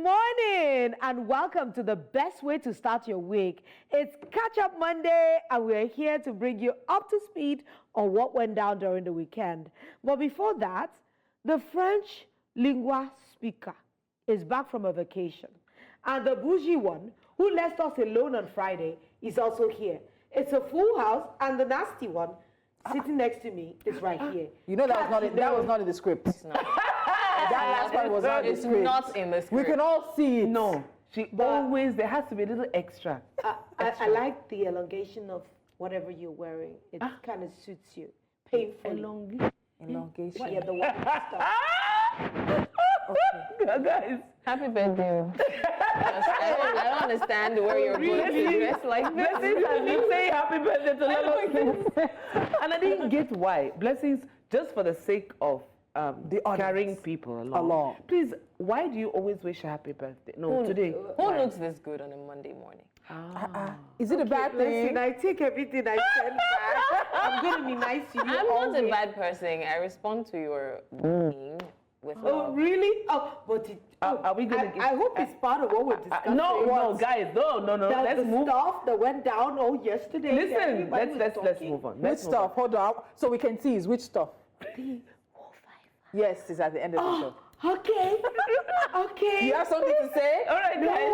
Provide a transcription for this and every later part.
morning and welcome to the best way to start your week. It's Catch Up Monday and we're here to bring you up to speed on what went down during the weekend. But before that, the French lingua speaker is back from a vacation. And the bougie one, who left us alone on Friday, is also here. It's a full house and the nasty one sitting next to me is right here. You know that was not in the script. It's not. That last part was not in the script. It's not in the script. We can all see it. No, there has to be a little extra. I like the elongation of whatever you're wearing. It kind of suits you. Painful. Elongation. Yeah, the white stuff. Okay. Guys. Happy birthday. I don't understand where you're going to dress like this. Blessings has been saying happy birthday to Lolo. And I didn't get why. Blessings, just for the sake of carrying people along. Please, why do you always wish a happy birthday? No, today. Who looks this good on a Monday morning? Is it a bad thing? Listen, I take everything I said back. I'm going to be nice to you. I'm not a bad person. I respond to your being with love. Oh, really? Oh, but are we going to I hope it's part of what we're discussing. No, guys, no. Let's move. The stuff that went down yesterday. Listen, let's move on. Which stuff? Hold on. So we can tease which stuff. Yes, it's at the end of the show. Okay. Okay. You have something to say? All right, guys.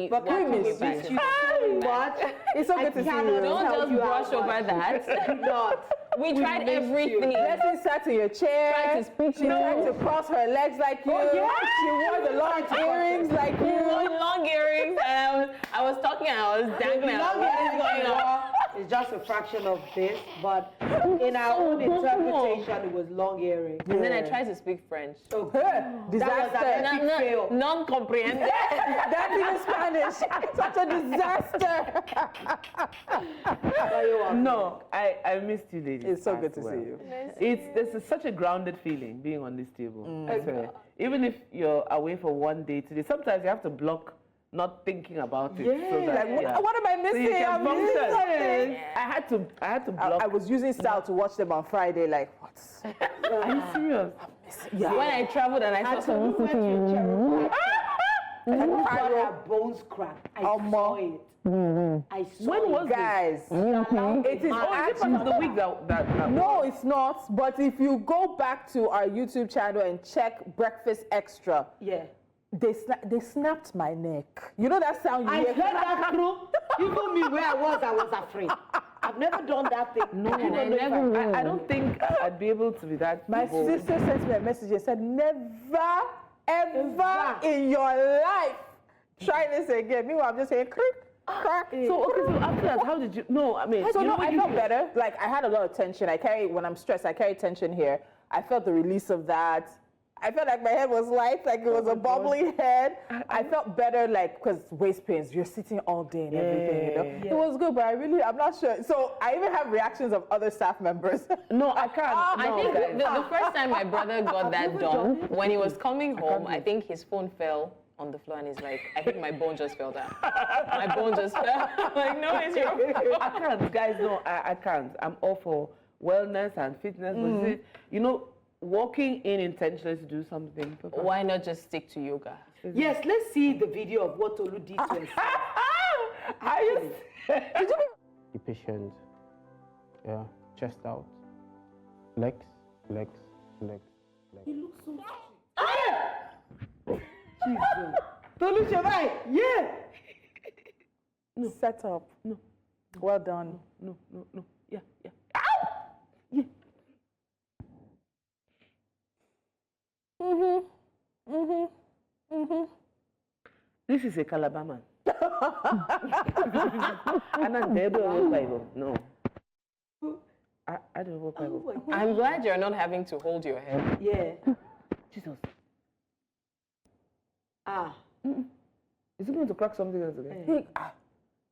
But can we miss you so much? It's so good to see you. Don't just brush over that. Not. We tried everything. Leslie sat in your chair. Tried to speak She tried to cross her legs like you. Oh, yeah. She wore the long earrings like you. Long earrings. And I was talking and I was dangling. It's just a fraction of this, but in our own interpretation, it was long earrings. And then I tried to speak French. Oh, disaster. Non-comprehensive. That's even Spanish. Such a disaster. No, I missed you, ladies. It's so good to see you. There's such a grounded feeling being on this table. I swear. Even if you're away for one day today, sometimes you have to block not thinking about it. Yeah. So that, What am I missing? So you can function. Something. I had to block. I was using style to watch them on Friday. Like what? Are you serious? Yeah. When I traveled and I saw someone sitting in and her bones cracked. I saw it. I saw When was guys? It is part of the week that No, it's not. But if you go back to our YouTube channel and check Breakfast Extra, they snapped my neck. You know that sound you I hear? heard that through. Even me where I was afraid. I've never done that thing. No, I don't think I'd be able to be that. My sister sent me a message and said, never, ever in your life try this again. Meanwhile, I'm just saying, crack. So after that, how did you? No, I mean, So I felt better. Like I had a lot of tension. When I'm stressed, I carry tension here. I felt the release of that. I felt like my head was light, like it was a bubbly head. I felt better, like, because waist pains, you're sitting all day and everything, you know? It was good, but I'm not sure. So I even have reactions of other staff members. No, I can't. I think the first time my brother got that done, when he was coming home, I think his phone fell on the floor and he's like, I think my bone just fell down. My bone just fell. I'm like, no, it's your fault. I can't, guys, no, I can't. I'm all for wellness and fitness, but you know, walking in intentionally to do something. Why not just stick to yoga? Yes, let's see the video of what Tolu did to himself. Be patient. Yeah, chest out. Legs. He looks so Jesus. Tolu Shavai, No. Set up. No. Well done. No. Yeah. This is a Calabar man. No. I don't work Bible. I'm glad you're not having to hold your head. Yeah. Jesus. Is he going to crack something else again?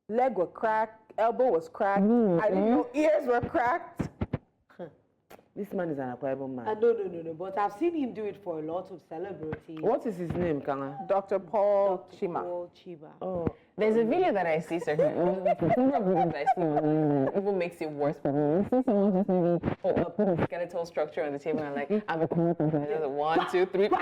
Leg was cracked, elbow was cracked, I didn't know ears were cracked. This man is an Bible man. No. But I've seen him do it for a lot of celebrities. What is his name, Kanga? Dr. Paul Chima. Paul Chiba. Oh, There's a video that I see, sir. Even makes it worse. See someone just maybe put a skeletal structure on the table and like, I'm a 1, 2, 3. No,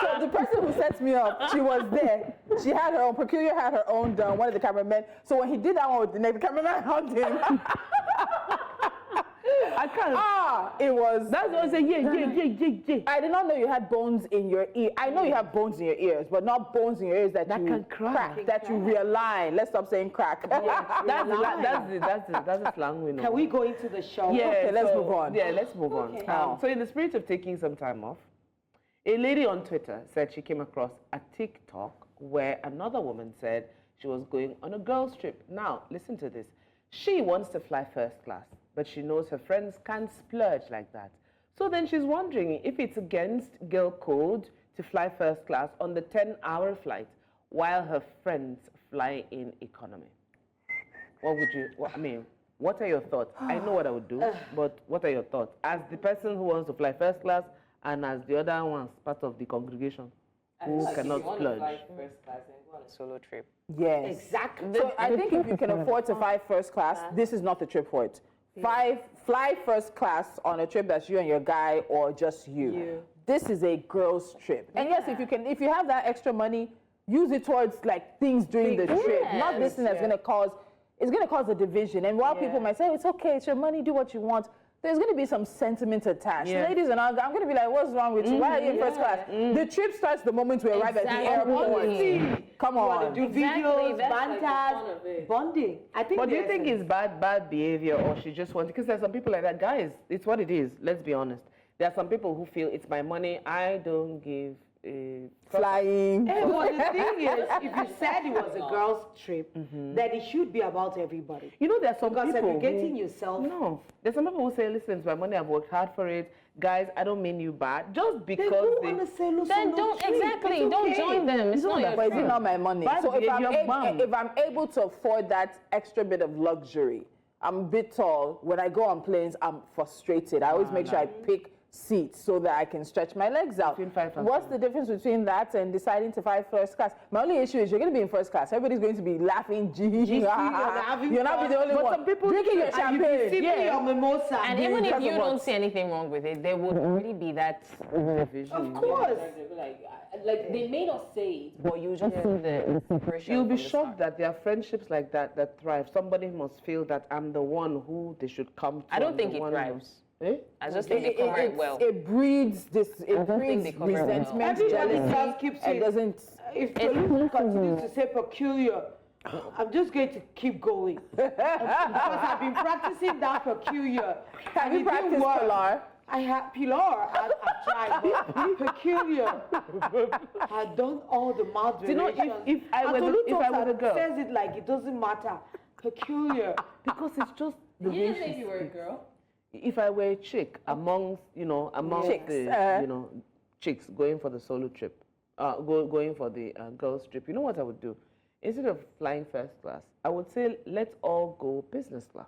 so the person who sets me up, she was there. She had her own, Peculiar had her own done, one of the cameramen. So when he did that one with the neck, the cameraman hugged him. I can't. It was. That's what I say. Yeah. I did not know you had bones in your ear. I know you have bones in your ears, but not bones in your ears that you can crack. that you realign. Let's stop saying crack. That's the slang we know. Can we go into the show? Yeah, Okay, let's move on. Yeah, let's move on. Okay. So in the spirit of taking some time off, a lady on Twitter said she came across a TikTok where another woman said she was going on a girls' trip. Now, listen to this. She wants to fly first class, but she knows her friends can't splurge like that. So then she's wondering if it's against girl code to fly first class on the 10-hour flight while her friends fly in economy. What would you, what are your thoughts? I know what I would do, but what are your thoughts? As the person who wants to fly first class and as the other ones, part of the congregation who cannot splurge. First class and go on a solo trip. Yes. Exactly. So I think if you can afford to fly first class, this is not the trip for it. Fly first class on a trip that's you and your guy or just you. This is a girls' trip. And yes, if you have that extra money, use it towards like things during the trip. Not this thing that's gonna cause a division. And while people might say, oh, it's okay, it's your money, do what you want, there's going to be some sentiment attached. Yeah. Ladies and I'm going to be like, what's wrong with you? Why are you in first class? The trip starts the moment we arrive at the airport. Come on. Do videos, banters, bonding. I think. But do you think it's bad behavior, or she just wants? Because there's some people like that. Guys, it's what it is. Let's be honest. There are some people who feel it's my money. I don't give a flying. Hey, well, the thing is, if you said it was a girls' trip, then it should be about everybody. You know, there are some Because people segregating yourself. No, there's some people who say, "Listen, it's my money. I've worked hard for it, guys. I don't mean you bad. Just because Then go Then don't don't join them. It's not your But it's not my money. Bad So behavior, if I'm able to afford that extra bit of luxury, I'm a bit tall. When I go on planes, I'm frustrated. I always make sure I pick seats so that I can stretch my legs out. What's the difference between that and deciding to fly first class? My only issue is you're going to be in first class. Everybody's going to be laughing. You're not the only one. Some people drinking your champagne. And even if you don't see anything wrong with it, there would already be that division. Of course. Like they may not say it, but you just see the separation. You'll be shocked that there are friendships like that that thrive. Somebody must feel that I'm the one who they should come to. I don't think it thrives. I just think they cover it well. It breeds resentment, Everybody jealousy. else keeps It doesn't. If Tolu continues to say peculiar, I'm just going to keep going. Because I've been practicing that peculiar. Have you practiced Pilar? I have Pilar. I've tried. But peculiar. I've done all the mouth variations. You know, if I were the girl, says it like it doesn't matter. Peculiar. because it's just the you way didn't say if you were a girl. If I were a chick amongst Chicks, the chicks going for the solo trip, going for the girls trip, you know what I would do? Instead of flying first class, I would say let's all go business class.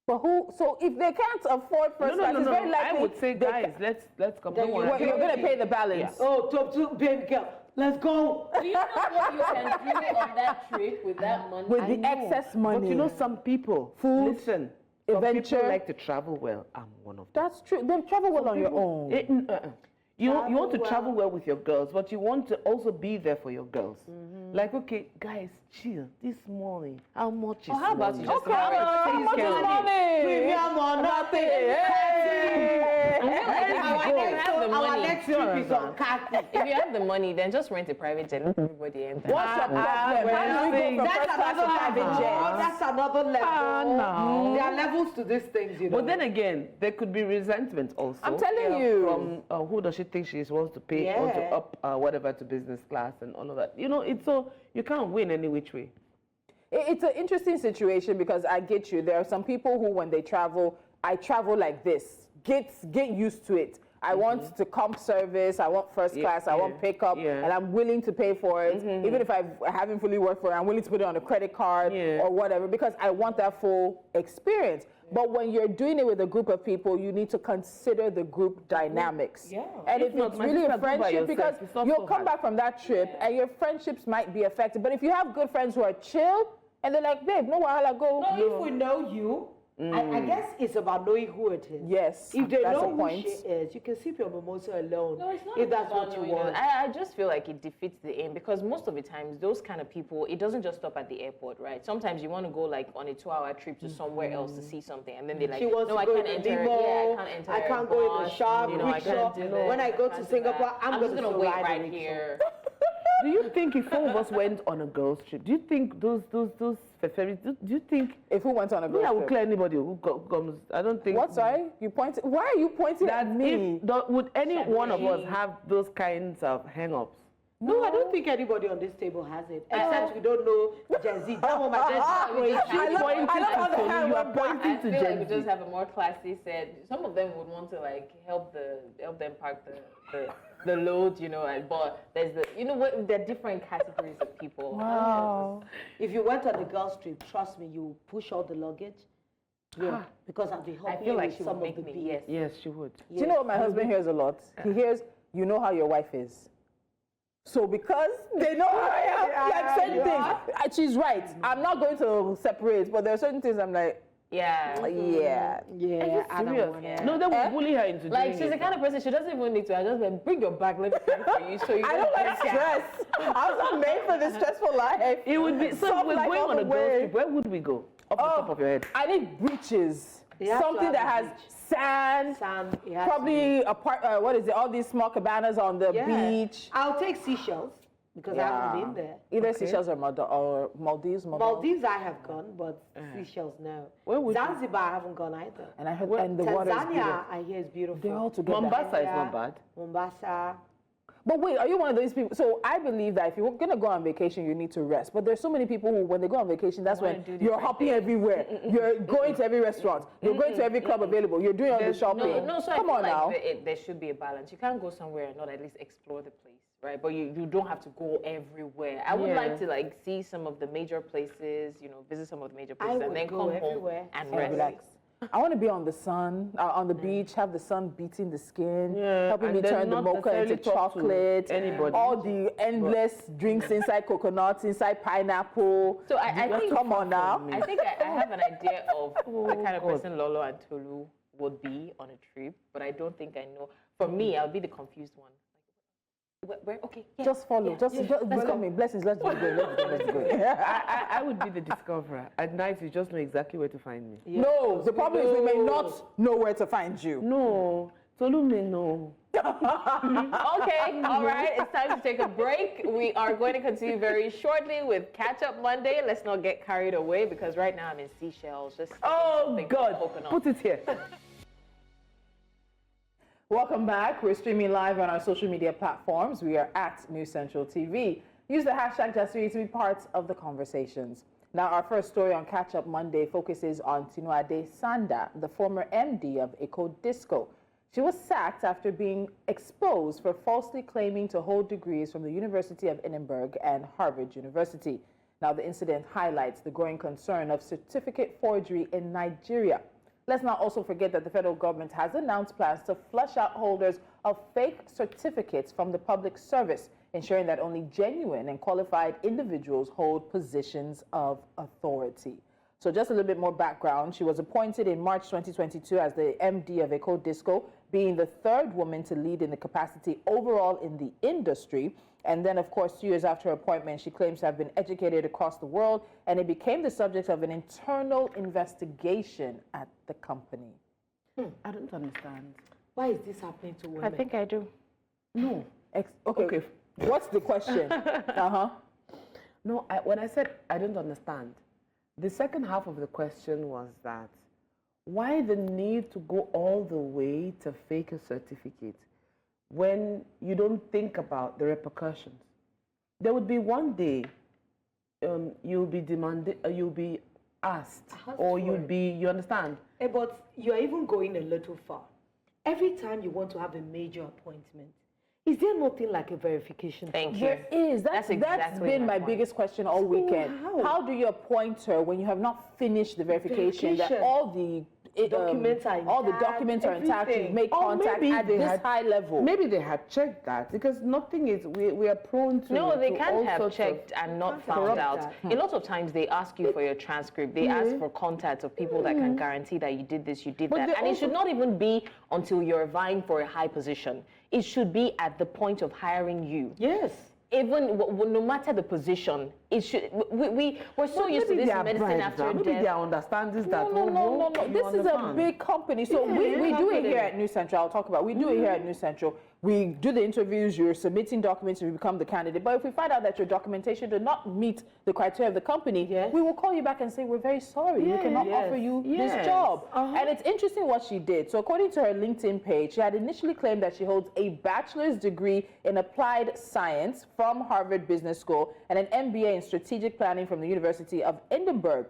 But who? So if they can't afford first class, it's very likely. I would say, guys, let's come. Don't worry. You're going to pay the balance. Yeah. Oh, top baby girl, let's go. Do you know what you can do on that trip with that money? With the excess money. But you know, some people, Food, listen, adventure. some people like to travel well. I'm one of them. That's true. Then travel well on your own. You want to travel well with your girls, but you want to also be there for your girls. Like, okay, guys, chill. This morning, how much is how about money? you just How much is money? Premium or nothing. Our next trip is on Kati. If you have the money, then just rent a private jet. Let everybody enter. What's your problem? How do we go from That's first class to another private jet? level. That's another level. no. There are levels to these things, you know. But then again, there could be resentment also. I'm telling you. From who does she think she wants to pay or to up whatever to business class and all of that. You know, it's so you can't win any which way. It's an interesting situation because I get you. There are some people who, when they travel, I travel like this. Get used to it. I want to comp service, I want first class, I want pickup, and I'm willing to pay for it. Even if I haven't fully worked for it, I'm willing to put it on a credit card or whatever, because I want that full experience. But when you're doing it with a group of people, you need to consider the group dynamics. Yeah. And if it's really a friendship, because you'll come back from that trip and your friendships might be affected. But if you have good friends who are chill and they're like, babe, no wahala, go. No, if we know you, I guess it's about knowing who it is. Yes, if they that's know a who point. she is, you can sip your mimosa alone. No, it's not if that's about what you knowing want. I just feel like it defeats the aim, because most of the times those kind of people, it doesn't just stop at the airport, right? Sometimes you want to go like on a 2-hour trip to somewhere else to see something, and then they're like, She wants no, to I go can't in enter. the limo. Yeah, I can't enter. I can't go in the shop. You know, I can't do that. When I go can't to do Singapore, that. I'm just going gonna to wait ride right a rickshaw. here. Do you think if all of us went on a girls' trip, do you think those ferries, do you think If who went on a girls' I will trip? clear anybody who comes? I don't think. What, sorry? You pointed. Why are you pointing at me? Would any one of us have those kinds of hang-ups? No, I don't think anybody on this table has it, except we don't know Jasiri. That one, my Jasiri. I love how the hand You are went back. pointing I to feel like we Gen just Z. have a more classy set. Some of them would want to like help them park the load, you know, but there's there are different categories of people. Wow. If you went on a girls' trip, trust me, you push all the luggage. Yeah, because I'll be I helping feel you like with she some would of make the me, bills. yes. Yes, she would. Do you know what my husband hears a lot? He hears, you know how your wife is. So because they know how I am, like certain things, she's right. I'm not going to separate, but there are certain things I'm like, Yeah. Yeah, I don't Serious? want it. No, they will bully her into Like, doing she's the it. kind of person, she doesn't even need to. I just like, bring your bag, let me carry for you. So you I don't like stress. I was not made for this stressful life. It would be, so Some if we're like going all on the a girls' way. trip, where would we go? Off the top of your head. I need breeches. You have to Something have that a has beach. sand. Sand, it has to Probably a part. What is it? All these small cabanas on the be. beach. I'll take Seychelles because I haven't been there. Either Seychelles or Maldives. Maldives I have gone, but Seychelles no. Where would you- Zanzibar I haven't gone either. And I heard, and the water is Tanzania beautiful. I hear is beautiful. They're all together. Mombasa is Yeah. not bad. Mombasa. But wait, are you one of those people? So I believe that if you're gonna go on vacation, you need to rest. But there's so many people who, when they go on vacation, that's when you're hopping everywhere. You're going to every restaurant. You're going to every club available. You're doing all the shopping. No, so Come I on feel now. like there should be a balance. You can't go somewhere and not at least explore the place, right? But you don't have to go everywhere. I would like to like see some of the major places, visit some of the major places, and would then go come everywhere home and And rest. relax. I want to be on the sun, on the beach, have the sun beating the skin, helping and me then turn the not mocha into necessarily talk to chocolate, anybody. all the endless drinks inside coconuts, inside pineapple. So I think Come on now. I think I have an idea of the kind of person Lolo and Tolu would be on a trip, but I don't think I know. For me, I'll be the confused one. Where? Okay. Yeah, Just follow. yeah, Just let's welcome go. me. Blessings. Let's go. Let's go. I would be the discoverer. At night, you just know exactly where to find me. No, the problem is we may not know where to find you. No, Tolu may know. Okay, all right, it's time to take a break. We are going to continue very shortly with Catch Up Monday. Let's not get carried away because right now I'm in Seychelles. Just Oh, something God. coconut. Put it here. Welcome back. We're streaming live on our social media platforms. We are at New Central TV. Use the hashtag Jasiri to be part of the conversations. Now, our first story on Catch Up Monday focuses on Tinuade Sanda, the former MD of Eco Disco. She was sacked after being exposed for falsely claiming to hold degrees from the University of Edinburgh and Harvard University. Now, the incident highlights the growing concern of certificate forgery in Nigeria. Let's not also forget that the federal government has announced plans to flush out holders of fake certificates from the public service, ensuring that only genuine and qualified individuals hold positions of authority. So just a little bit more background. She was appointed in March 2022 as the MD of Eco Disco, being the third woman to lead in the capacity overall in the industry. And then, of course, 2 years after her appointment, she claims to have been educated across the world, and it became the subject of an internal investigation at the company. I don't understand. Why is this happening to women? I think I do. No. Okay. What's the question? No, when I said I don't understand, the second half of the question was that why the need to go all the way to fake a certificate when you don't think about the repercussions? There would be one day you'll be demanded, you'll be asked, or you'll be, you understand? But you're even going a little far. every time you want to have a major appointment, is there nothing like a verification? Thank you. There is. That's exactly been my point. biggest question all weekend. how? Do you appoint her when you have not finished the verification? That all the documents are all the intact, documents are intact. You everything. make contact maybe at they this had- high level. Maybe they had checked that because nothing is. We are prone to. No, they to can't all have sorts of- checked and not found corrupt out. A lot of times they ask you for your transcript. They ask for contacts of people that can guarantee that you did this, you did But that. they And it should also- not even be until you're vying for a high position. It should be at the point of hiring you. Yes. Even no matter the position, it should. We're so But used to maybe this they are medicine bribes after now. Maybe death. they are understanding that. No. This is a big company. So we do it company. here at New Central. I'll talk about. We do it here at New Central. We do the interviews. You're submitting documents. You become the candidate. But if we find out that your documentation did not meet the criteria of the company, we will call you back and say we're very sorry. We cannot offer you this job. And it's interesting what she did. So according to her LinkedIn page, she had initially claimed that she holds a bachelor's degree in applied science from Harvard Business School and an MBA in strategic planning from the University of Edinburgh.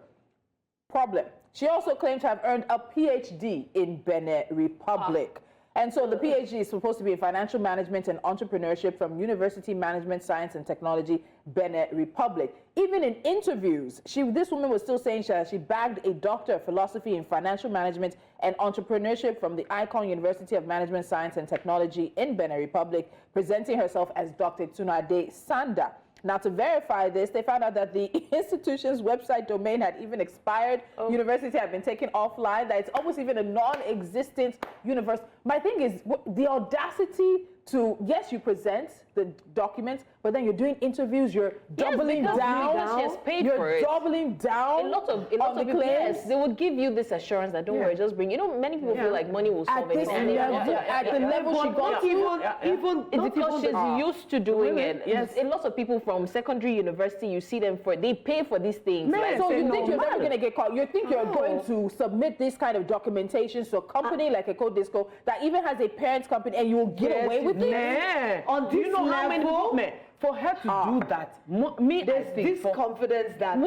Problem. She also claimed to have earned a PhD in Benin Republic. And so the PhD is supposed to be in financial management and entrepreneurship from University Management Science and Technology, Benin Republic. Even in interviews, this woman was still saying she bagged a doctor of philosophy in financial management and entrepreneurship from the Icon University of Management Science and Technology in Benin Republic, presenting herself as Dr. Tinuade Sanda. Now, to verify this, they found out that the institution's website domain had even expired. University had been taken offline, that it's almost even a non-existent university. My thing is, the audacity to, yes, you present the documents, but then you're doing interviews, you're doubling because down. she has paid you're for it. doubling down A lot of on the people, claims. yes, they would give you this assurance that don't worry, just bring. Many people feel like money will solve At this anything. level, at the level she got to. Even It's because she's used to doing it. Yes. A lot of people from secondary university, you see them they pay for these things. Man, So you no, think you're never man. going to get caught? You think you're going to submit this kind of documentation to a company like a Code Disco that even has a parent company and you will get away with it? Yeah. On Do you this know how many level, people? For her to do that, me, there's I think, this confidence that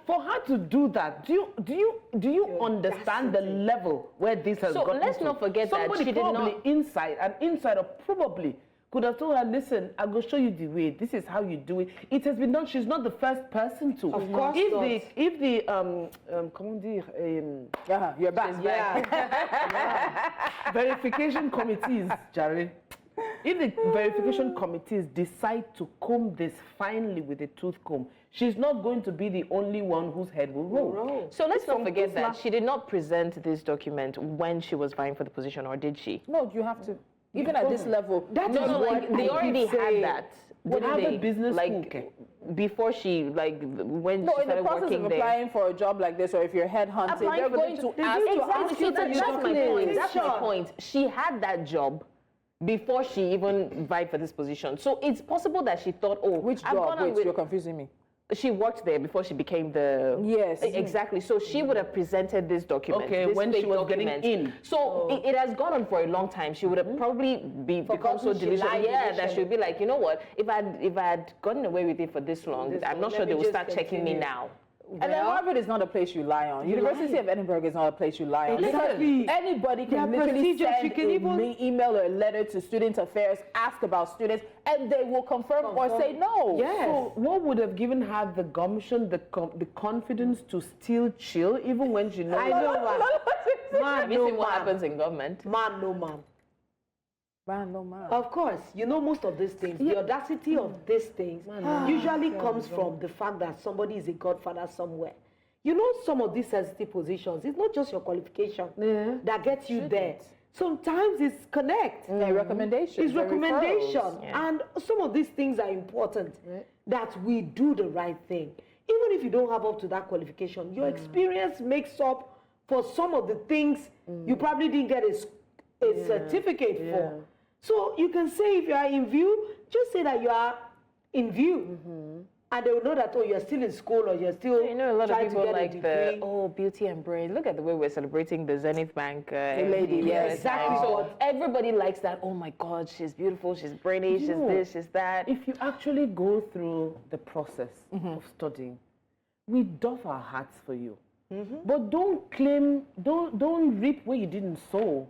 for her to do that, do you understand the level where this has So gotten let's to? not forget that Somebody she did probably not- an insider probably could have told her, listen, I will show you the way. This is how you do it. It has been done. She's not the first person to. Of course if not. if the comment dire, You're back. verification committees, Jasiri, if the verification committees decide to comb this finely with a tooth comb, she's not going to be the only one whose head will roll. So let's not forget that she did not present this document when she was vying for the position, or did she? No, you have to. Even at this level. That No, is no, what like they I already keep saying. had that. What didn't other they? business like school? before she when No, she in the started process working of there. applying for a job like this, or if you're headhunted, Applying they're for going the to job. ask Exactly. you So that's my point. That's my Sure. point. She had that job before she even vied for this position. So it's possible that she thought, oh, Which I've job? gone on Wait, with- you're confusing me. She worked there before she became the... Yes. Exactly. So she would have presented this document. Okay, this when she fake was getting document. in. So it has gone on for a long time. She would have probably become so Forgotten she delusional. lied Yeah, that initially. she would be like, you know what? If I had gotten away with it for this long, I'm not let sure me they will just start checking me continue. now. And then Harvard is not a place you lie on. University of Edinburgh is not a place you lie on. Exactly. Because anybody can Their literally procedures, send you can even- an email or a letter to Student Affairs, ask about students, and they will confirm or say no. Yes. So what would have given her the gumption, the confidence to still chill, even when she knows? I know, man. Have Man, you no seen what man. happens in government? Man, no man. Random man. Of course, you know most of these things. The audacity of these things usually comes from the fact that somebody is a godfather somewhere. You know, some of these sensitive positions, it's not just your qualification that gets you there. Sometimes it's connect. A recommendation. It's the recommendation. referrals. And some of these things are important that we do the right thing. Even if you don't have up to that qualification, your experience makes up for some of the things you probably didn't get a certificate for. So you can say if you are in view, just say that you are in view. And they will know that, oh, you're still in school or you're still You know, a lot of trying to people get a like degree. beauty and brain. Look at the way we're celebrating the Zenith Bank. lady, yes. Exactly. So everybody likes that. Oh my God, she's beautiful, she's brainy, she's this, she's that. If you actually go through the process of studying, we doff our hats for you. But don't claim, don't reap where you didn't sow.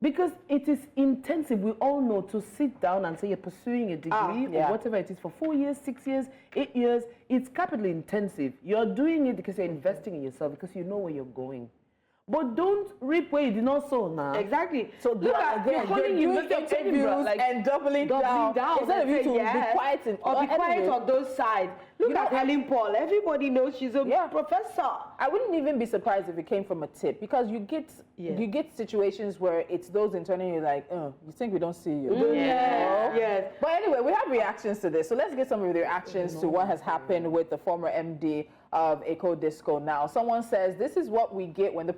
Because it is intensive. We all know to sit down and say you're pursuing a degree or whatever it is for 4 years, 6 years, 8 years. It's capitally intensive. You're doing it because you're investing in yourself, because you know where you're going. But don't reap where you did not sow now. Exactly. So look at you're calling interviews and doubling down. Instead of you to be quiet or be quiet on those sides. Look at Helen Paul. Everybody knows she's a professor. I wouldn't even be surprised if it came from a tip, because you get situations where it's those internally you're like, oh, you think we don't see you? Yes. But anyway, we have reactions to this. So let's get some of the reactions to what has happened with the former MD of Eco Disco now. Someone says, this is what we get when the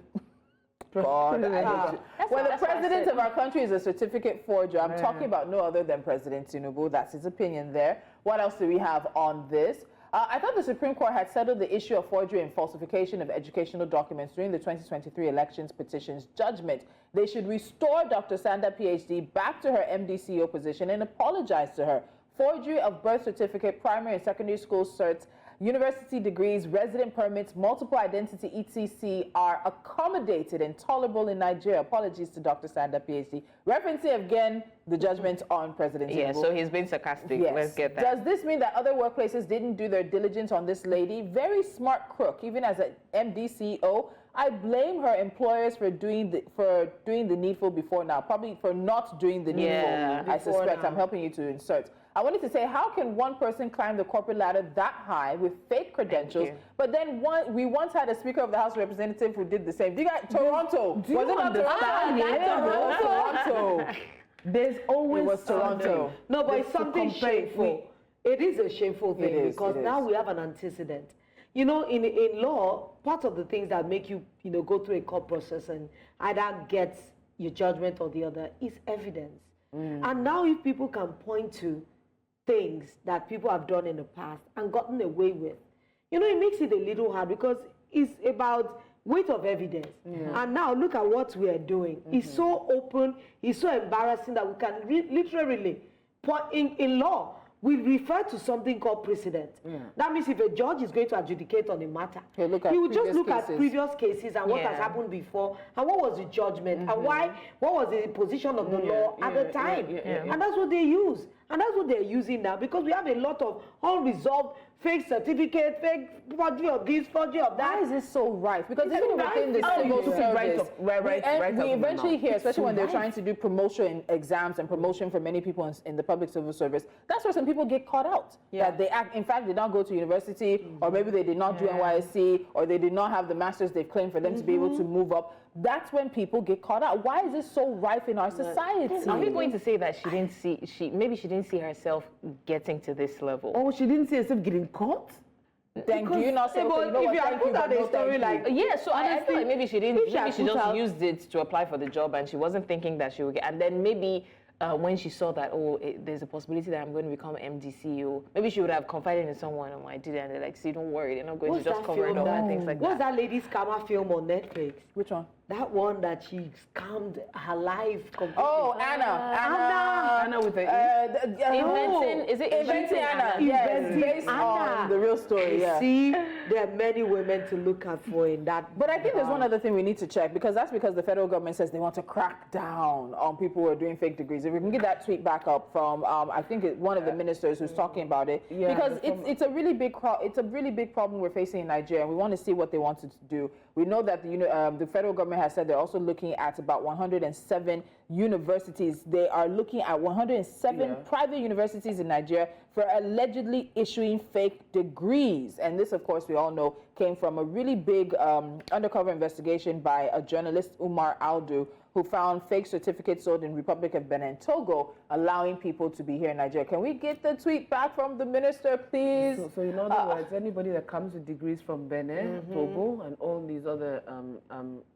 God, I hate you. When the president of our country is a certificate forger. I'm talking about no other than President Tinubu. That's his opinion there. What else do we have on this? I thought the Supreme Court had settled the issue of forgery and falsification of educational documents during the 2023 elections petition's judgment. They should restore Dr. Sanda, PhD, back to her MD-CEO position and apologize to her. Forgery of birth certificate, primary and secondary school certs, university degrees, resident permits, multiple identity, etc. are accommodated and tolerable in Nigeria. Apologies to Dr. Sanda, PhD. Referencing again the judgment on President Tinubu. Yeah, so he's been sarcastic. Yes. Let's get that. Does this mean that other workplaces didn't do their diligence on this lady? Very smart crook. Even as an MD CEO, I blame her employers for doing the needful before now. Probably for not doing the needful, I suspect. I'm helping you to insert. I wanted to say, how can one person climb the corporate ladder that high with fake credentials, but then we once had a Speaker of the House representative who did the same? Toronto. Was it not Toronto? There's always Toronto. No, but it's something shameful. It is a shameful thing because now we have an antecedent. You know, in law, part of the things that make you, go through a court process and either get your judgment or the other is evidence. And now if people can point to things that people have done in the past and gotten away with, it makes it a little hard because it's about weight of evidence. And now look at what we are doing. It's so open, it's so embarrassing that we can literally, in law, we refer to something called precedent. That means if a judge is going to adjudicate on a matter, he will just look at previous cases and what has happened before, and what was the judgment, and what was the position of the law at the time. And that's what they use. And that's what they're using now, because we have a lot of unresolved fake certificate, fake forgery of this, forgery of that. Why is this so rife? Because even within the civil service, we eventually hear, especially when they're trying to do promotion exams and promotion for many people in the public civil service, that's where some people get caught out. That they in fact, did not go to university, or maybe they did not do NYSC, or they did not have the masters they've claimed for them to be able to move up. That's when people get caught out. Why is this so rife in our society? Are we going to say that maybe she didn't see herself getting to this level? Oh, she didn't see herself getting caught? Then do you not say, okay, you know what, thank you, but no thank you? So I feel like maybe she didn't. Maybe she just used it to apply for the job, and she wasn't thinking that she would get. And then maybe when she saw that, there's a possibility that I'm going to become MD CEO, maybe she would have confided in someone, I did it, and they're like, see, don't worry, they're not going to just cover it up and things like that. What's that lady's scammer film on Netflix? Which one? That one that she scammed her life completely. Oh, Anna with the Inventing Anna. Yes, based on the real story. See, there are many women to look out for in that. But I think there's one other thing we need to check, because the federal government says they want to crack down on people who are doing fake degrees. If we can get that tweet back up from, I think one of the ministers who's talking about it, because it's a really big problem we're facing in Nigeria, and we want to see what they wanted to do. We know that the federal government has said they're also looking at about 107 universities. They are looking at 107 private universities in Nigeria for allegedly issuing fake degrees. And this, of course, we all know came from a really big undercover investigation by a journalist, Umar Aldu, who found fake certificates sold in Republic of Benin and Togo, allowing people to be here in Nigeria. Can we get the tweet back from the minister, please? So in other words, anybody that comes with degrees from Benin, Togo, and all these other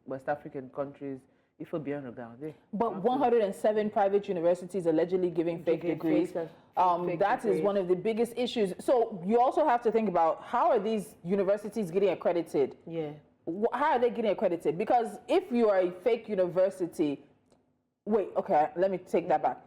West African countries, if will be on the But 107 private universities allegedly giving fake degrees. That is one of the biggest issues. So you also have to think about, how are these universities getting accredited? How are they getting accredited? Because if you are a fake university, let me take that back.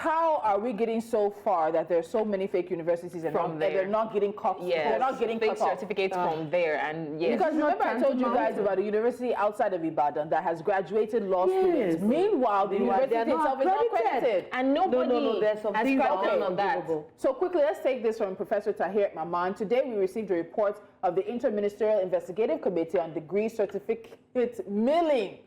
how are we getting so far that there are so many fake universities and, From there. they're not getting cut? Yeah, they're not getting fake cut off. certificates from there, and yes. Because remember I told you guys about a university outside of Ibadan that has graduated law students. Meanwhile, the university itself is not accredited. And nobody there's some has things cracked down on that. So quickly, let's take this from Professor Tahir Maman. Today we received a report of the Interministerial Investigative Committee on Degree Certificate Milling,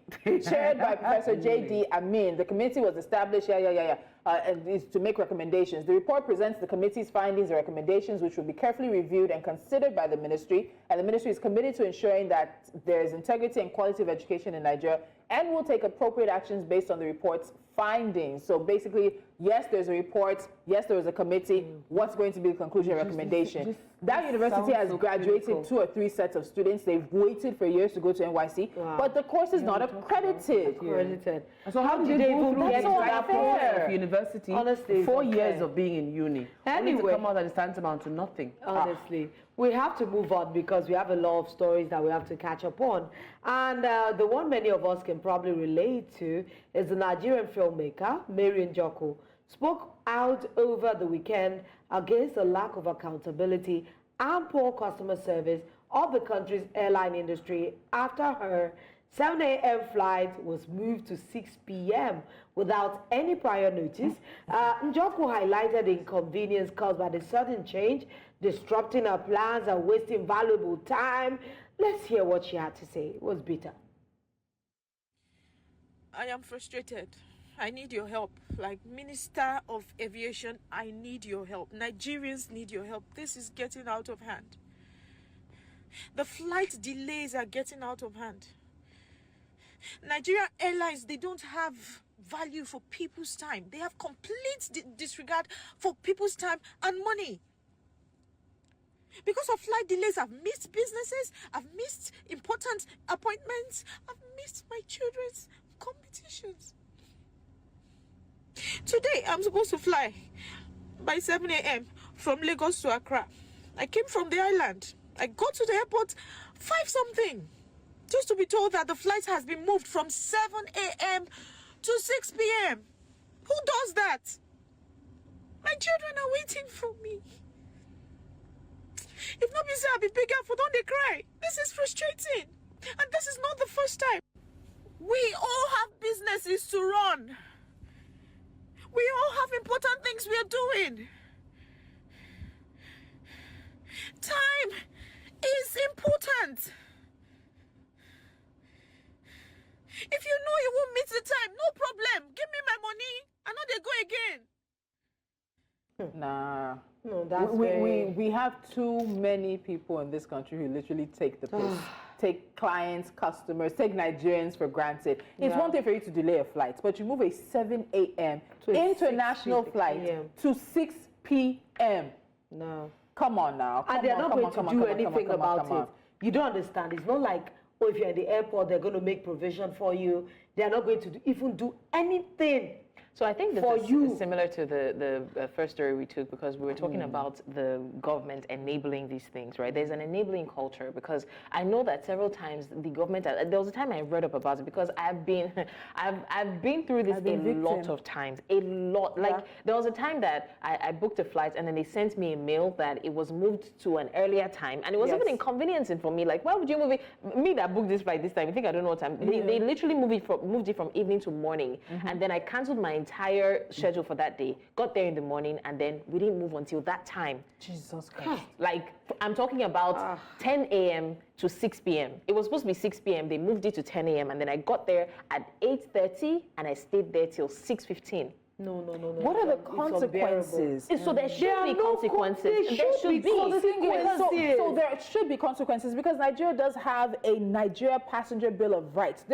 chaired by Professor J.D. Amin. The committee was established, and is to make recommendations. The report presents the committee's findings and recommendations, which will be carefully reviewed and considered by the ministry. And the ministry is committed to ensuring that there is integrity and quality of education in Nigeria, and will take appropriate actions based on the report's findings. So basically, yes, there's a report. Yes, there was a committee. What's going to be the conclusion and recommendation? That university has graduated 2 or 3 sets of students. They've waited for years to go to NYC, but the course is not accredited. So how did they go through That's that process unfair. of university? Honestly, 4 it's years unfair. of being in uni. Only Anyway. to come out at the tantamount to nothing. Honestly, we have to move on because we have a lot of stories that we have to catch up on. And the one many of us can probably relate to is the Nigerian filmmaker, Mary Njoku, spoke out over the weekend against the lack of accountability and poor customer service of the country's airline industry after her 7 a.m. flight was moved to 6 p.m. without any prior notice. Njoku highlighted the inconvenience caused by the sudden change, disrupting her plans and wasting valuable time. Let's hear what she had to say. It was bitter. I am frustrated. I need your help. Like Minister of Aviation, I need your help. Nigerians need your help. This is getting out of hand. The flight delays are getting out of hand. Nigerian Airlines, they don't have value for people's time. They have complete disregard for people's time and money. Because of flight delays, I've missed businesses, I've missed important appointments, I've missed my children's competitions. Today, I'm supposed to fly by 7 a.m. from Lagos to Accra. I came from the island. I got to the airport 5-something, just to be told that the flight has been moved from 7 a.m. to 6 p.m. Who does that? My children are waiting for me. If not be said, I'll be bigger for don't they cry. This is frustrating. And this is not the first time. We all have businesses to run. We all have important things we are doing. Time is important. If you know you won't meet the time, no problem. Give me my money. I know they go again. Nah. No, that's we have too many people in this country who literally take the piss. Take clients, customers, take Nigerians for granted. It's one thing for you to delay a flight, but you move a 7 a.m. international flight to 6 p.m. No. Come on now. And they're not going to do anything about it. You don't understand. It's not like, oh, if you're in the airport, they're going to make provision for you. They're not going to even do anything. So I think this For is you. similar to the first story we took, because we were talking about the government enabling these things, right? There's an enabling culture, because I know that several times the government, there was a time I read up about it, because I've been through this a lot of times, a lot. Like there was a time that I booked a flight and then they sent me a mail that it was moved to an earlier time, and it was even inconveniencing for me. Like, why would you move it? Me that booked this flight this time, you think I don't know what time? They literally moved it from evening to morning, and then I cancelled my entire schedule for that day, got there in the morning, and then we didn't move until that time. Jesus Christ. Like, I'm talking about 10 a.m. to 6 p.m. It was supposed to be 6 p.m. They moved it to 10 a.m. and then I got there at 8:30 and I stayed there till 6:15. No. What are the consequences? So there should be consequences. There should be. So the thing is, so there should be consequences, because Nigeria does have a Nigeria Passenger Bill of Rights.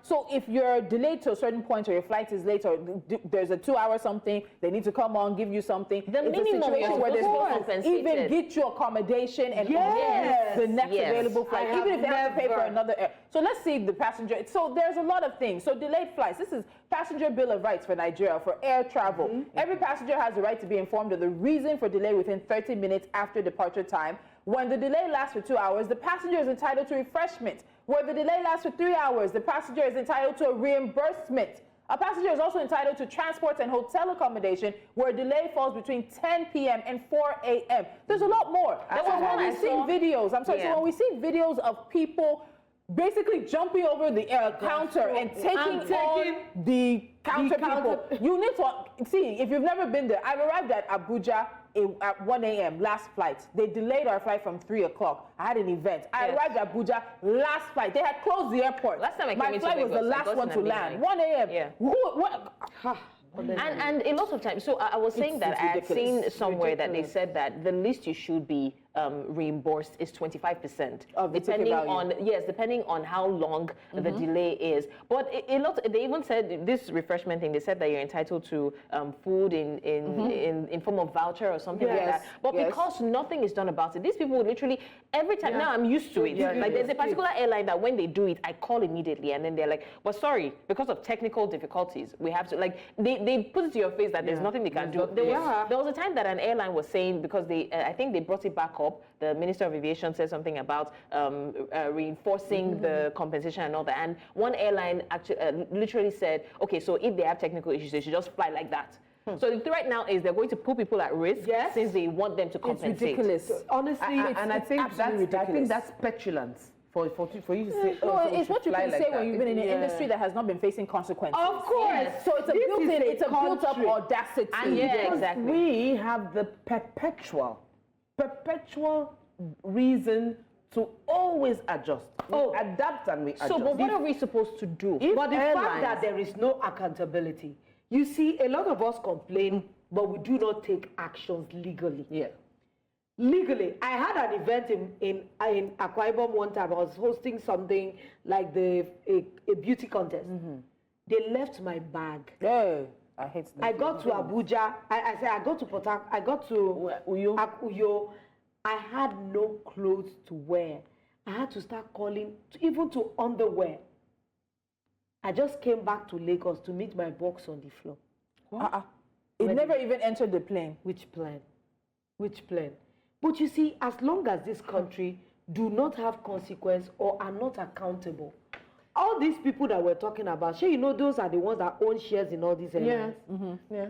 So if you're delayed to a certain point, or your flight is late, or there's a 2-hour something, they need to come on, give you something. The minimum situation where they're supposed to even get you accommodation and the next available flight, even if they have to pay for another air. So let's see the passenger. So there's a lot of things. So delayed flights. This is Passenger Bill of Rights for Nigeria for air travel. Every passenger has the right to be informed of the reason for delay within 30 minutes after departure time. When the delay lasts for 2 hours, the passenger is entitled to refreshment. Where the delay lasts for 3 hours, the passenger is entitled to a reimbursement. A passenger is also entitled to transport and hotel accommodation where delay falls between 10 p.m. and 4 a.m. There's a lot more. There was when we see videos. I'm sorry. So when we see videos of people basically jumping over the counter and taking on the counter people, you need to see. If you've never been there, I've arrived at Abuja at 1 a.m. last flight. They delayed our flight from 3 o'clock. I had an event. I arrived at Abuja last flight. They had closed the airport. Last time I came my into flight Lagos, was the last one to land. 1 a.m. Yeah. What? And a lot of times, so I was saying that I had seen somewhere that they said that the least you should be reimbursed is 25% of the depending on depending on how long the delay is. But a lot, they even said this refreshment thing. They said that you're entitled to food in form of voucher or something like that. But because nothing is done about it, these people would literally every time. Now I'm used to it. Like there's a particular airline that when they do it, I call immediately, and then they're like, "Well, sorry, because of technical difficulties, we have to like." They put it to your face that there's nothing they can do. There was a time that an airline was saying because they I think they brought it back up. The Minister of Aviation said something about reinforcing the compensation and all that. And one airline actually literally said, okay, so if they have technical issues, they should just fly like that. So the threat now is they're going to put people at risk since they want them to compensate. It's ridiculous. Honestly, I think that's petulance. For you to say, no, it's what you can say when you've been in an industry that has not been facing consequences. Of course. So it's a built-up audacity. And exactly. We have the perpetual reason to always adjust. We adapt and we adjust. So, but what are we supposed to do? But the fact that there is no accountability, you see, a lot of us complain, but we do not take actions legally. Yeah. Legally, I had an event in Akwa Ibom one time. I was hosting something like a beauty contest. They left my bag. Oh, I hate that. I got to Abuja. I said I got to Port Harcourt. I got to Uyo. I had no clothes to wear. I had to start calling, even to underwear. I just came back to Lagos to meet my box on the floor. It never even entered the plane. Which plane? Which plane? But you see, as long as this country do not have consequence or are not accountable, all these people that we're talking about, sure, you know, those are the ones that own shares in all these areas.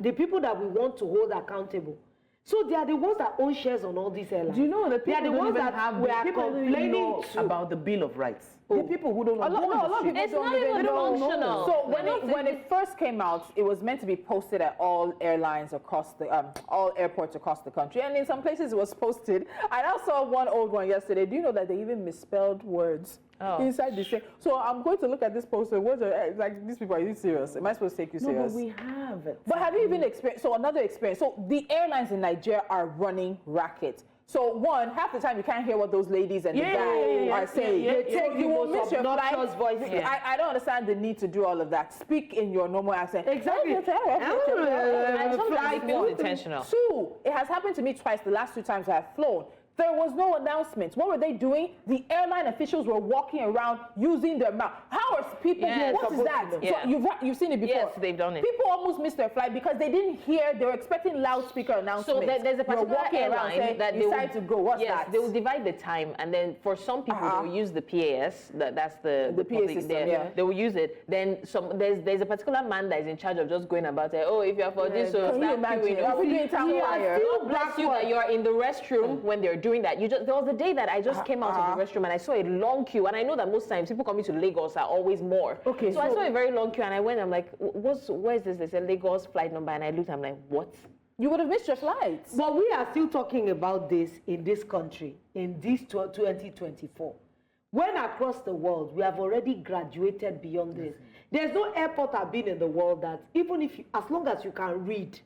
The people that we want to hold accountable. So they are the ones that own shares on all these airlines. Do you know the people they are the ones that we are complaining about the Bill of Rights? The people who don't know. A lot of people It's not even functional. So when it first came out, it was meant to be posted at all airlines across the all airports across the country, and in some places it was posted. I now saw one old one yesterday. Do you know that they even misspelled words inside the thing? So I'm going to look at this poster. Words are like, these people, are you serious? Am I supposed to take you serious? No, but we have it. But have you even experienced? So another experience. So the airlines in Nigeria are running racket. So one, half the time you can't hear what those ladies and the guy are saying. So you will miss your flight. I don't understand the need to do all of that. Speak in your normal accent. Exactly. And sometimes it feels intentional. Two, it has happened to me twice the last 2 times I have flown. There was no announcement. What were they doing? The airline officials were walking around using their mouth. How are people? What is that? So you've seen it before. Yes, they've done it. People almost missed their flight because they didn't hear. They were expecting loudspeaker announcements. So there's a particular airline that they decide to go. What's that? They will divide the time, and then for some people they will use the PAS. That's the PA system. They will use it. Then there's a particular man that is in charge of just going about it. Oh, if you're for this, so can you imagine? Are we doing town fire? God bless you that you are in the restroom when they're doing that. There was a day that I just came out of the restroom and I saw a long queue, and I know that most times people coming to Lagos are always more. Okay. So I saw a very long queue and I went. I'm like, where is this? They said Lagos flight number, and I looked. I'm like, what? You would have missed your flights. But we are still talking about this in this country in this 2024. When across the world we have already graduated beyond this. There's no airport I've been in the world that even if as long as you can read,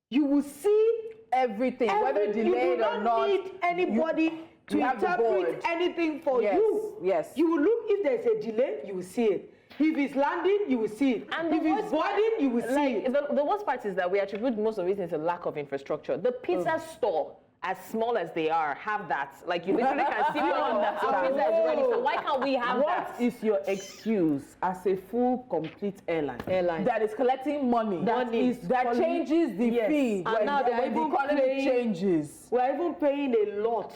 you will see everything, whether delayed or not. You do not need anybody to interpret anything for you. Yes. You will look, if there's a delay, you will see it. If it's landing, you will see it. And if it's boarding, you will see it. The worst part is that we attribute most of it to lack of infrastructure. The pizza store, as small as they are, have that. Like you literally can see on that. Our pizza is ready. So why can't we have that? What is your excuse as a full, complete airline? That is collecting money. That changes the fee And now when the economy changes. We're even paying a lot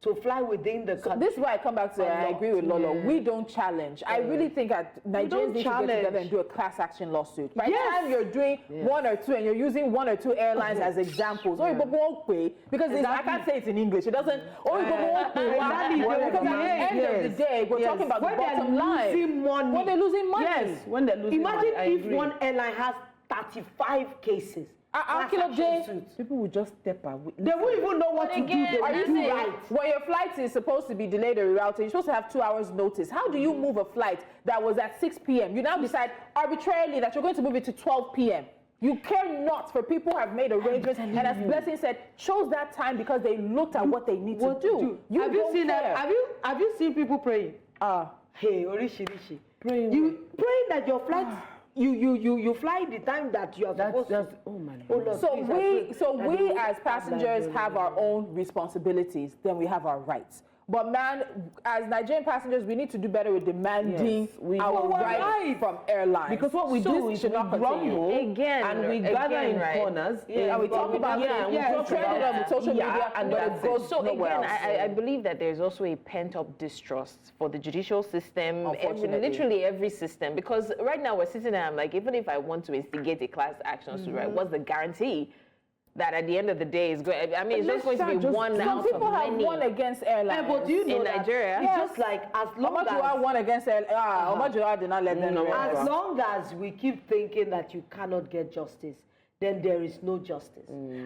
to fly within the country. This is why I come back to, I agree with Lolo. We don't challenge. I really think that Nigerians need to get together and do a class action lawsuit. By the time you're doing one or two and you're using one or two airlines as examples, because I can't say it in English. It doesn't. Because at the end of the day, we're talking about the bottom line. When they're losing money. Yes, when they're losing money. Imagine if one airline has 35 cases. People will just step away. They won't even know what to do. They will do right. When your flight is supposed to be delayed or rerouted, you're supposed to have 2 hours notice. How do you move a flight that was at 6 p.m.? You now decide arbitrarily that you're going to move it to 12 p.m. You care not for people who have made arrangements, and as Blessing said, chose that time because they looked at what they need to do. Have you seen that? Have you seen people praying? Hey, Orishi. Praying that your flight. You fly the time that you are supposed to. Oh my God. So we as passengers have our own responsibilities, then we have our rights. But man, as Nigerian passengers, we need to do better with demanding our rights from airlines. Because what we do is we grumble and we gather in corners. And we talk about it. We trend it on social media and then it goes nowhere else. I believe that there's also a pent-up distrust for the judicial system, literally every system. Because right now we're sitting there, I'm like, even if I want to instigate a class action suit, right, what's the guarantee that at the end of the day is going? I mean, it's just going to be one out of many. Some people have won against airlines. But do you know in that Nigeria? It's just like as long as Omojuwa won against airlines. Omojuwa did not let them know. As long as we keep thinking that you cannot get justice, then there is no justice.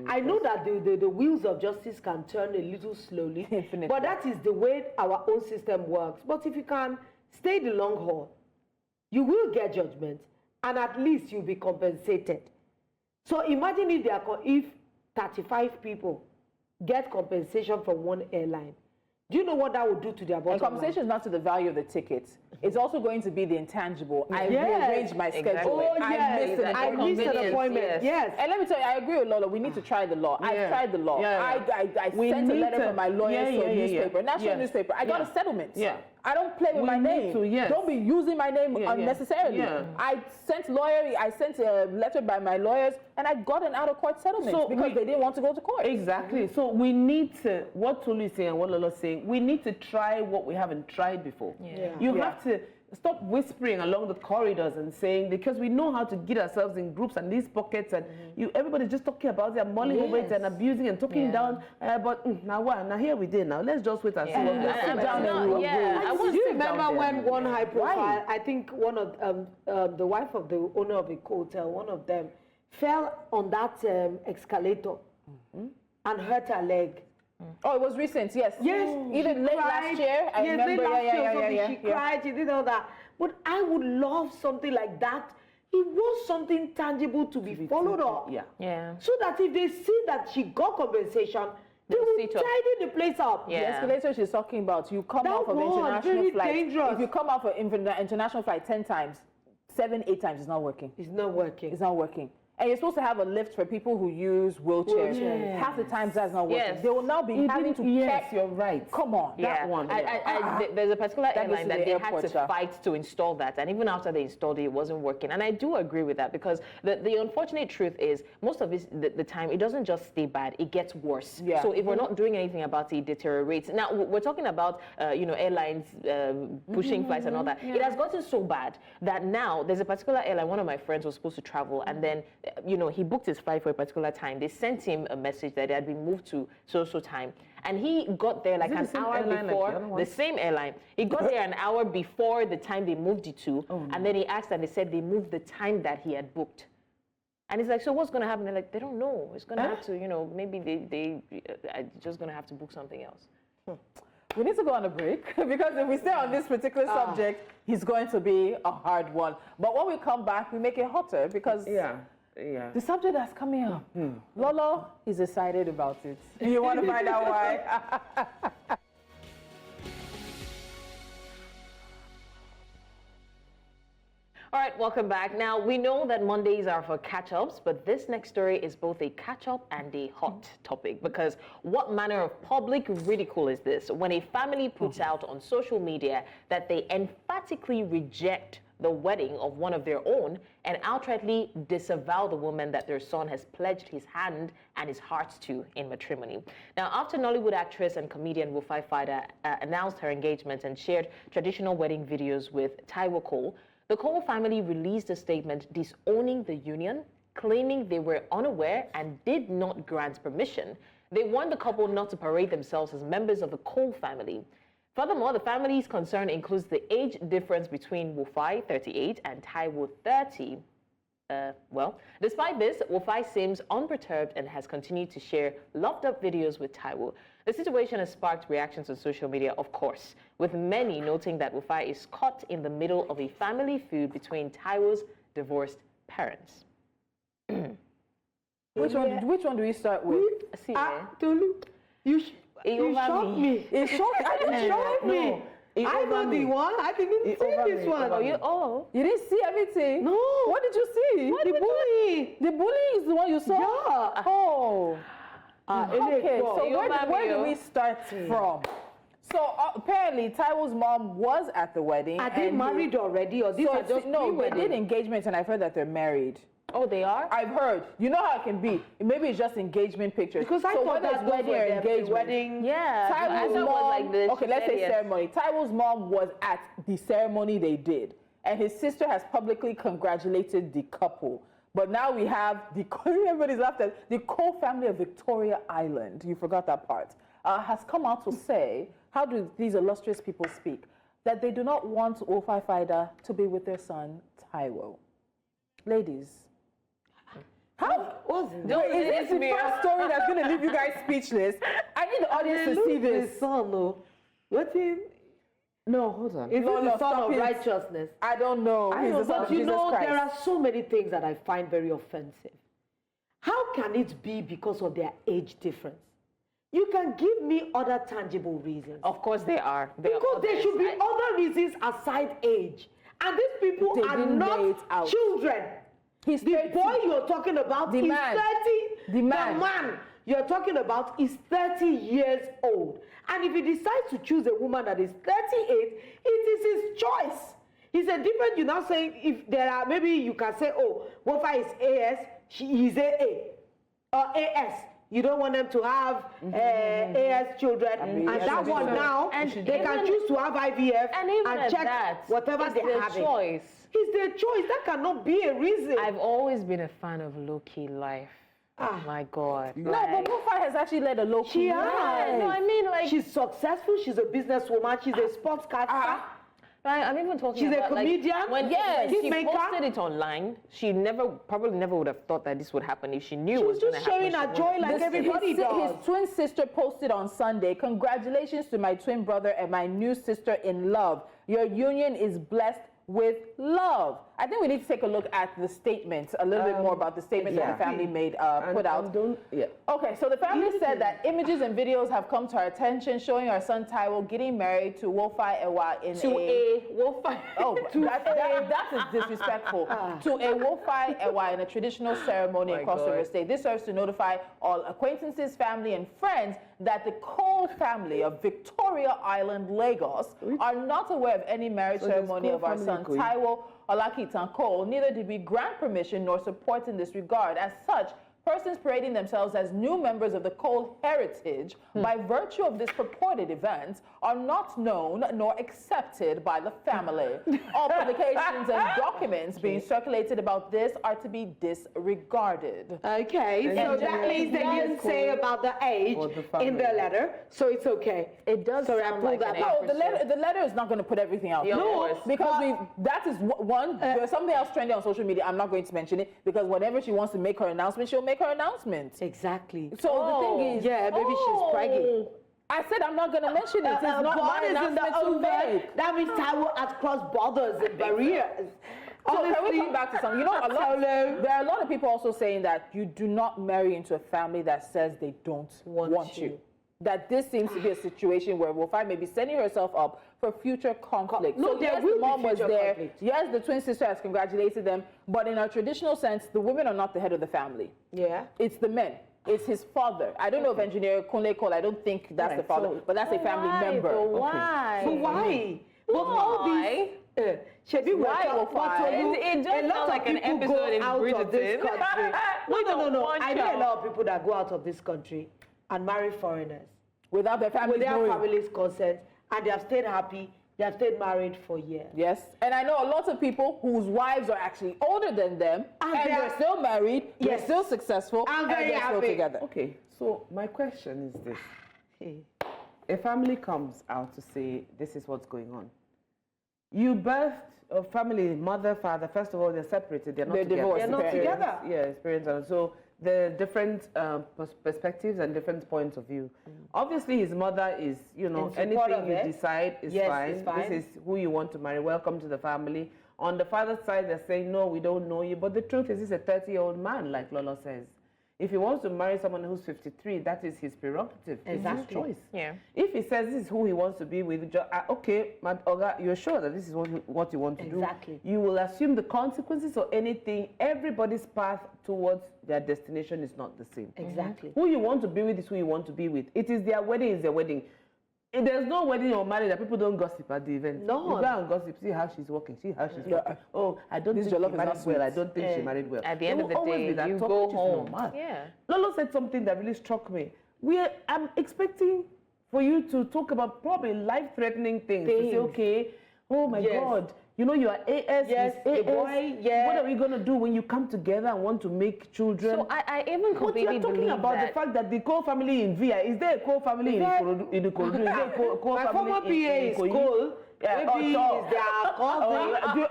I know that the wheels of justice can turn a little slowly, but that is the way our own system works. But if you can stay the long haul, you will get judgment, and at least you'll be compensated. So imagine if 35 people get compensation from one airline. Do you know what that would do to their bottom line? And compensation is not to the value of the tickets. It's also going to be the intangible. I rearranged my schedule. I missed an appointment. Yes. And let me tell you, I agree with Lola. We need to try the law. I've tried the law. I sent a letter from my lawyer to a newspaper, national newspaper. I got a settlement. I don't play with my name. Don't be using my name unnecessarily. I sent a letter by my lawyers, and I got an out-of-court settlement because they didn't want to go to court. Exactly. So we need to, what Tolu is saying and what Lolo's saying, we need to try what we haven't tried before. You have to stop whispering along the corridors and saying, because we know how to get ourselves in groups and these pockets, and everybody's just talking about it and mulling over it and abusing and talking down. But now here we did. Now let's just wait and see what goes down. Do you remember when one high profile, I think one of the wife of the owner of a hotel, one of them fell on that escalator and hurt her leg. Oh, it was recent, yes. Even late last year, I remember. She cried, she did all that. But I would love something like that. It was something tangible to be followed up. So that if they see that she got compensation, they will tidy the place up. The escalator she's talking about, you come off of international flight. Dangerous. If you come off of international flight 10 times, 7, 8 times, it's not working. It's not working. It's not working. And you're supposed to have a lift for people who use wheelchairs. Half the times that's not working. They will now be having to check. You're right. Come on. That one. There's a particular airline that they had to fight to install that. And even after they installed it, it wasn't working. And I do agree with that, because the unfortunate truth is most of the time, it doesn't just stay bad. It gets worse. So if we're not doing anything about it, it deteriorates. Now, we're talking about, airlines pushing flights and all that. It has gotten so bad that now there's a particular airline. One of my friends was supposed to travel, and then he booked his flight for a particular time. They sent him a message that it had been moved to so time. And he got there like an hour before, the same airline. He got there an hour before the time they moved it to. And then he asked, and they said they moved the time that he had booked. And he's like, so what's going to happen? They're like, they don't know. It's going to have to, maybe they just going to have to book something else. We need to go on a break, because if we stay on this particular subject, it's going to be a hard one. But when we come back, we make it hotter, because the subject that's coming up, Lolo is excited about it. You want to find out why? All right, welcome back. Now, we know that Mondays are for catch-ups, but this next story is both a catch-up and a hot topic, because what manner of public ridicule is this when a family puts out on social media that they emphatically reject the wedding of one of their own and outrightly disavow the woman that their son has pledged his hand and his heart to in matrimony. Now, after Nollywood actress and comedian Wofai Fada announced her engagement and shared traditional wedding videos with Taiwo Cole, the Cole family released a statement disowning the union, claiming they were unaware and did not grant permission. They warned the couple not to parade themselves as members of the Cole family. Furthermore, the family's concern includes the age difference between Wofai, 38, and Taiwo, 30. Well, despite this, Wofai seems unperturbed and has continued to share loved-up videos with Taiwo. The situation has sparked reactions on social media, of course, with many noting that Wofai is caught in the middle of a family feud between Taiwo's divorced parents. Which one do we start with? Tolu, you shocked me. It shocked me. I know the one. I didn't see this one. You didn't see everything? No. What did you see? The bully. The bullying is the one you saw? Yeah. Oh. Okay, so where do we start from? So apparently, Taiwo's mom was at the wedding. Are they married already, or these are just no? They did engagements, and I've heard that they're married. Oh, they are? I've heard. You know how it can be. Maybe it's just engagement pictures. Because I thought that's wedding or engagement. Wedding. Yeah. Taiwo's mom was like this. Okay, let's say ceremony. Taiwo's mom was at the ceremony they did, and his sister has publicly congratulated the couple. But now we have everybody's laughing. The Cole family of Victoria Island, you forgot that part, has come out to say, how do these illustrious people speak, that they do not want Wofai Fida to be with their son, Taiwo. Ladies, how? Is this the first story that's going to leave you guys speechless? I need the audience to see this. No, hold on. Is No, this the son of righteousness? I don't know. I know, He's the son but of you Jesus know, Christ. there are so many things that I find very offensive. How can it be because of their age difference? You can give me other tangible reasons. Of course they are. Because there should be other reasons aside age. And these people They are didn't lay it not out. children. He's The 30. boy you're talking about The is man. 30. The man. The man you're talking about is 30 years old. And if he decides to choose a woman that is 38, it is his choice. It's a different, you're not saying, if there are, maybe you can say, oh, Wofai is AS, she is AA, or AS. You don't want them to have AS children. And that one now, they can choose to have IVF and check whatever they're having. Choice. It's their choice. That cannot be a reason. I've always been a fan of low-key life. Oh my God. No, but Wofai has actually led a low-key life. No, I mean, like, she's successful. She's a businesswoman. She's a sportscaster. I'm even talking She's about a comedian. When she filmmaker. posted it online, she probably never would have thought that this would happen if she knew She it was was going to just happen. sharing her joy like everybody does. His twin sister posted on Sunday, "Congratulations to my twin brother and my new sister in love. Your union is blessed with love." I think we need to take a look at the statement, a little bit more about the statement that the family made, put out. Okay, so the family said that images and videos have come to our attention showing our son Taiwo getting married to Wofai Ewa in Wofai. Oh, that is disrespectful. To a Wofai Ewa in a traditional ceremony in Cross River State. This serves to notify all acquaintances, family, and friends that the Cole family of Victoria Island, Lagos, are not aware of any marriage ceremony of our son Taiwo Olakitan Cole. Neither did we grant permission nor support in this regard. As such, persons parading themselves as new members of the Cole heritage by virtue of this purported event are not known nor accepted by the family. All publications and documents being circulated about this are to be disregarded. Okay, so that means they didn't say about the age in the letter, so it's okay. It does sound like an No, the letter is not going to put everything out. No, because that is one. There's something else trending on social media. I'm not going to mention it because whenever she wants to make her announcement, she'll make her announcement. Exactly. So the thing is, maybe she's pregnant. I said I'm not going to mention it. It's not my announcement to make. That means Taiwo has crossed borders and barriers. So can we come back to something? You know, there are a lot of people also saying that you do not marry into a family that says they don't want you. That this seems to be a situation where Wofai may be setting herself up for future conflict. No, so yes, the mom was there. Conflict. Yes, the twin sister has congratulated them. But in our traditional sense, the women are not the head of the family. Yeah. It's the men. It's his father. I don't know if engineer Kunle Cole, I don't think that's the father, but that's a family member. But why? But why? But all these, Shebi, Why we're or why? It just a lot felt of like an people episode go in out of this Bridgerton. country. No. One I know a child. lot of people that go out of this country and marry foreigners Without their families with their knowing. family's consent, and they have stayed happy. They have stayed married for years. Yes, and I know a lot of people whose wives are actually older than them, and they're still married, they're Yes. still successful, And and very they're still happy. together. Okay, so my question is this. Hey. A family comes out to say, this is what's going on. You birthed a family, mother, father, first of all, they're separated, they're not They're together. divorced. They're not Parents. together. Yes, parents are. So the different perspectives and different points of view. Obviously, his mother is, you know, In support of anything you it. decide is Yes, fine. it's fine. This is who you want to marry. Welcome to the family. On the father's side, they're saying, no, we don't know you. But the truth is, he's a 30-year-old man, like Lolo says. If he wants to marry someone who's 53, that is his prerogative. It's Exactly. his choice. Yeah. If he says this is who he wants to be with, okay, Oga, you're sure that this is what you want to Exactly. do. You will assume the consequences or anything. Everybody's path towards their destination is not the same. Exactly. Who you want to be with is who you want to be with. It is their wedding, is their wedding. And there's no wedding or marriage that people don't gossip at the event. No. You go and gossip, see how she's working, see how she's working. Oh, I don't This think jollof she is married not well. I sweet. don't think she married well. At the end There of the will always day, be that you talk, go which is home. normal. Yeah. Lolo said something that really struck me. I'm expecting for you to talk about probably life-threatening things. To say, okay, oh my Yes. God, you know you are AS, Yes, he's the AS. boy, yeah. What are we going to do when you come together and want to make children? So I even But completely you're talking believe about that. the fact that the Cole family in VIA, is there a Cole family in Ikorodu? Is there a Cole My family former PA is Ikoyi? Cole. Yeah, Maybe oh, it's their cousin.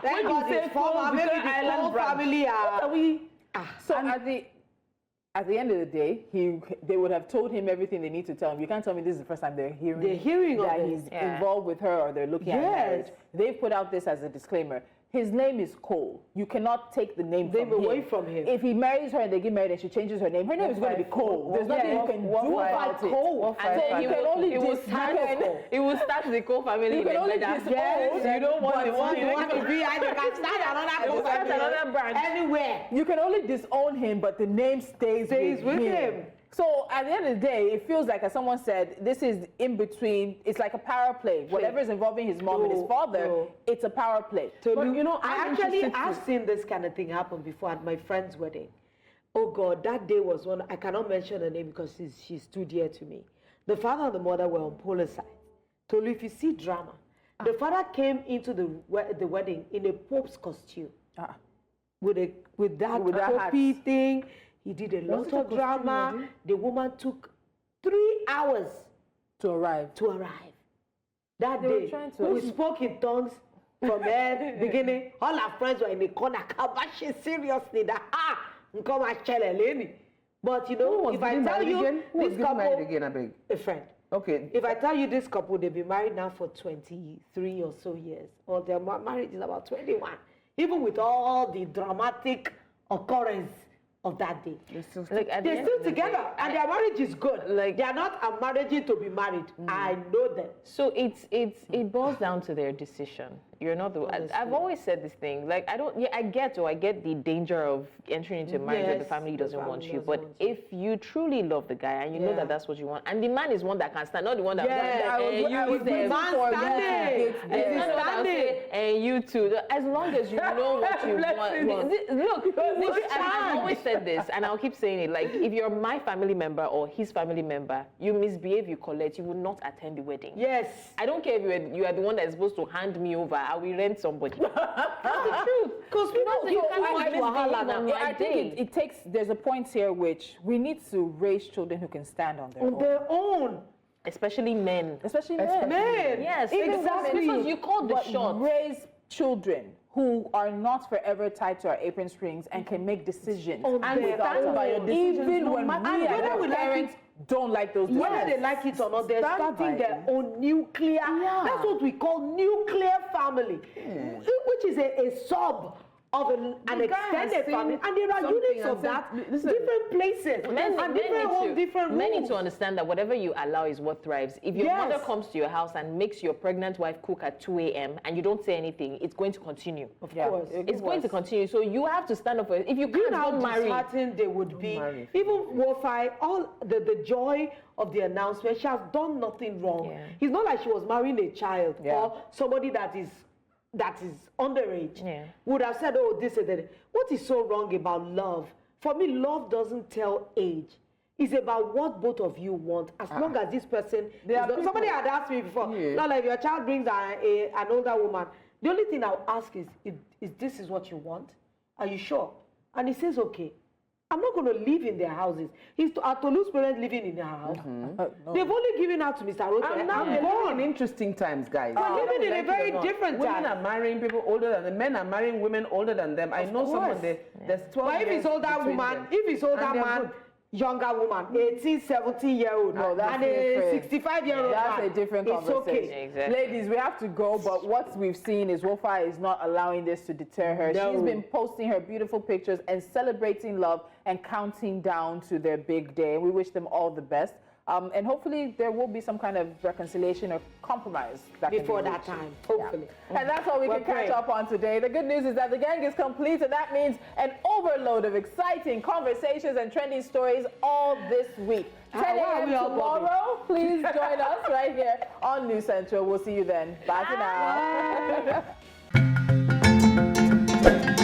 Thank God it's former. Maybe the Island Cole branch. family What are. are we? So at the end of the day, they would have told him everything they need to tell him. You can't tell me this is the first time they're hearing of that it. he's Yeah. involved with her or they're looking at marriage. They've put out this as a disclaimer. His name is Cole. You cannot take the name away from him. If he marries her and they get married and she changes her name is going to be Cole. There's nothing you can do about it. And then you can only it will dismantle start. Cole. It will start the Cole family. You can only that's disown. you don't want the one. You want to be, I can start They will start another branch. anywhere. You can only disown him, but the name stays with him. So at the end of the day, it feels like, as someone said, this is in between. It's like a power play. Whatever is involving his mom and his father, it's a power play. But, you know, I've seen this kind of thing happen before at my friend's wedding. Oh God, that day was one, I cannot mention her name because she's too dear to me. The father and the mother were on polar sides. Tolu, if you see drama, the father came into the wedding in a pope's costume with that poppy thing. He did a lot of drama. The woman took 3 hours To arrive. That They were day, trying to- we spoke in tongues from the beginning. All our friends were in the corner. Kabashi seriously that come and tell Eleni. But you know, if I tell you this couple, again, I beg. a friend. Okay. If I tell you this couple, they've been married now for 23 or so years, or their marriage is about 21. Even with all the dramatic occurrence of that day. Like, at the They're end still of the together, day, and their marriage is good. Like- they are not marrying to be married. I know them. So it boils down to their decision. You're not the. I've always said this thing. Like I get the danger of entering into a marriage where the Yes, family the doesn't want family you. doesn't But want you. if you truly love the guy and you know Yeah. that that's what you want, and the man is one that can stand, not the one that Yeah, I was standing. and you too. As long as you know what you want. Look, I've always said this, and I'll keep saying it. Like, if you're my family member or his family member, you misbehave, you collect, you will not attend the wedding. Yes. I don't care if you are the one that is supposed to hand me over. I will rent somebody. That's the truth. Because people you so can't much misbehave wahala on now. your I think it takes, there's a point here which we need to raise children who can stand on their On own. their own. Especially men. Especially men. Men. Yes, Even exactly. women. Because you call the But shots. raise children who are not forever tied to our apron strings and can make decisions. On And their stand own. by your decisions. Even when we, And whether as we like parents, don't like those decisions. Whether they like it or not, they're Stand starting by their own nuclear. That's what we call nuclear family, which is a sub of an The guy has extended seen family. And there are something units and of said, that, listen, different places, and different homes, different rooms. Men need to understand that whatever you allow is what thrives. If your Yes. mother comes to your house and makes your pregnant wife cook at 2 a.m. and you don't say anything, it's going to continue. Of course. It's going to continue. So you have to stand up for it. If you You can't, know how don't marry. disheartened they would be. marry. Even Wofi, all the joy of the announcement, she has done nothing wrong. Yeah. It's not like she was marrying a child Yeah. or somebody that is that is underage Yeah. would have said, oh, this and that. What is so wrong about love? For me, love doesn't tell age. It's about what both of you want. As long as this person, somebody had asked me before, not like if your child brings an older woman, the only thing I'll ask is this is what you want? Are you sure? And he says, okay. I'm not going to live in their houses. Are Tolu's parents living in their house? No. They've only given out to Mr. Rocha. And now we're living in interesting times, guys. We're living in a very different time. Women are marrying people older than them. Men are marrying women older than them. I know someone there's 12 But if it's older woman, if it's older man, younger woman, 18, 17-year-old, no, that's and a 65-year-old that's man, a different it's conversation. okay. Exactly. Ladies, we have to go, but what we've seen is Wofa is not allowing this to deter her. No. She's been posting her beautiful pictures and celebrating love and counting down to their big day. We wish them all the best. And hopefully there will be some kind of reconciliation or compromise Before that time, hopefully. Yeah. And that's all we can catch up on today. The good news is that the gang is complete, and that means an overload of exciting conversations and trending stories all this week. 10 a.m. tomorrow, please join us right here on News Central. We'll see you then. Bye for now.